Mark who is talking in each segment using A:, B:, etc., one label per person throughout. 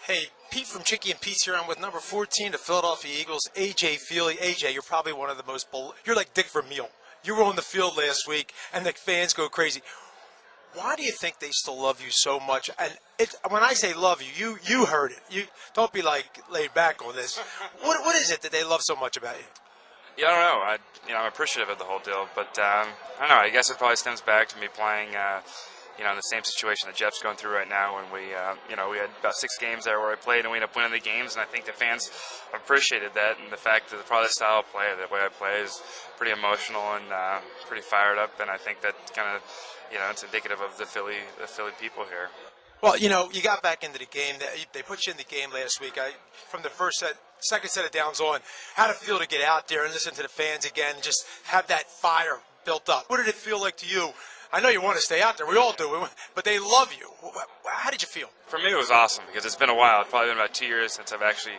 A: Hey, Pete from Chickie and Pete's here. I'm with number 14, the Philadelphia Eagles, A.J. Feely. A.J., you're probably one of the most you're like Dick Vermeil. You were on the field last week, and the fans go crazy. Why do you think they still love you so much? And when I say love you, you heard it. You don't be like laid back on this. What is it that they love so much about you?
B: Yeah, I don't know. I'm appreciative of the whole deal, but I don't know. I guess it probably stems back to me playing, in the same situation that Jeff's going through right now. When we had about 6 games there where I played, and we ended up winning the games. And I think the fans appreciated that, and the fact that probably the style of play, the way I play, is pretty emotional and pretty fired up. And I think that kind of, it's indicative of the Philly people here.
A: Well, you got back into the game. They put you in the game last week. From the second set of downs on, how'd it feel to get out there and listen to the fans again and just have that fire built up? What did it feel like to you? I know you want to stay out there. We all do. But they love you. How did you feel?
B: For me, it was awesome because it's been a while. It's probably been about 2 years since I've actually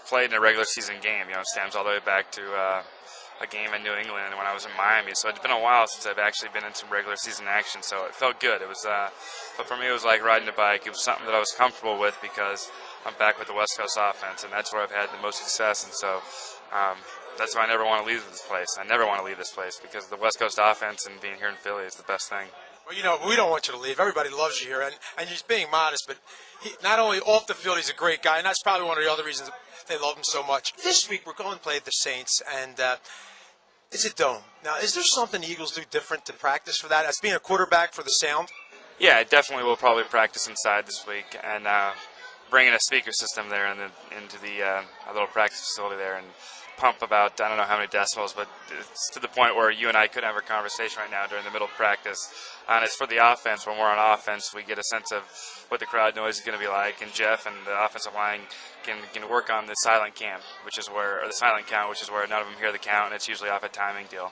B: played in a regular season game. It stems all the way back to a game in New England when I was in Miami. So it's been a while since I've actually been in some regular season action. So it felt good. It was, but for me, it was like riding a bike. It was something that I was comfortable with because I'm back with the West Coast offense, and that's where I've had the most success. And so that's why I never want to leave this place. I never want to leave this place because the West Coast offense and being here in Philly is the best thing.
A: Well, we don't want you to leave. Everybody loves you here, and he's being modest, but not only off the field, he's a great guy, and that's probably one of the other reasons they love him so much. This week, we're going to play the Saints, and it's a dome. Now, is there something the Eagles do different to practice for that, as being a quarterback for the sound?
B: Yeah, I definitely will probably practice inside this week, and bringing a speaker system there into the little practice facility there and pump about, I don't know how many decibels, but it's to the point where you and I couldn't have a conversation right now during the middle of practice. And it's for the offense. When we're on offense, we get a sense of what the crowd noise is going to be like, and Jeff and the offensive line can work on the silent count, which is where none of them hear the count, and it's usually off a timing deal.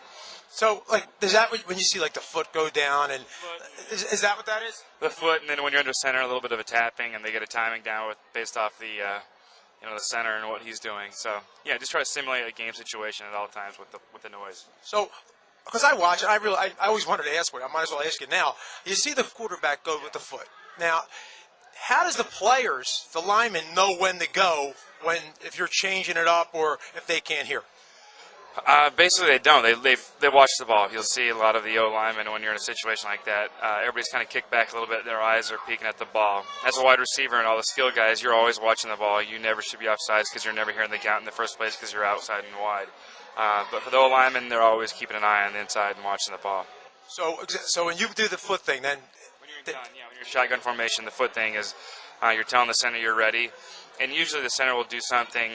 A: So, is that when you see the foot go down, and is that what that is?
B: The foot, and then when you're under center, a little bit of a tapping, and they get a timing down based off the the center and what he's doing. So yeah, just try to simulate a game situation at all times with the noise.
A: So, because I watch it, I always wanted to ask, I might as well ask you now. You see the quarterback go with the foot. Now, how does the players, the linemen, know when to go if you're changing it up or if they can't hear?
B: Basically, they don't. They watch the ball. You'll see a lot of the linemen when you're in a situation like that. Everybody's kind of kicked back a little bit. Their eyes are peeking at the ball. As a wide receiver and all the skill guys, you're always watching the ball. You never should be offsides because you're never hearing the count in the first place because you're outside and wide. But for the linemen, they're always keeping an eye on the inside and watching the ball.
A: So when you do the foot thing, then
B: when you're shotgun formation, the foot thing is you're telling the center you're ready, and usually the center will do something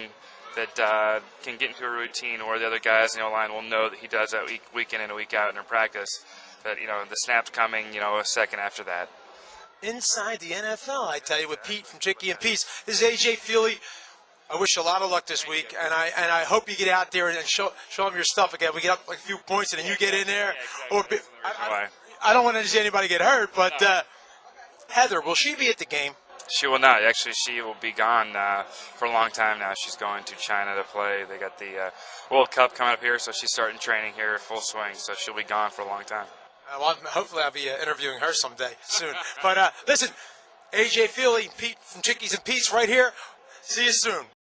B: that can get into a routine where the other guys in the line will know that he does that week in and a week out in their practice, that the snap's coming a second after that.
A: Inside the NFL, I tell you, with Pete from Chickie and Pete's, this is A.J. Feely. I wish you a lot of luck this week, and I hope you get out there and show them your stuff again. We get up a few points, and then you get in there.
B: Yeah, exactly.
A: I don't want to see anybody get hurt, but Heather, will she be at the game?
B: She will not. Actually, she will be gone for a long time now. She's going to China to play. They got the World Cup coming up here, so she's starting training here full swing. So she'll be gone for a long time.
A: Well, hopefully I'll be interviewing her someday soon. But listen, A.J. Feely, Pete from Chickies and Pete's right here. See you soon.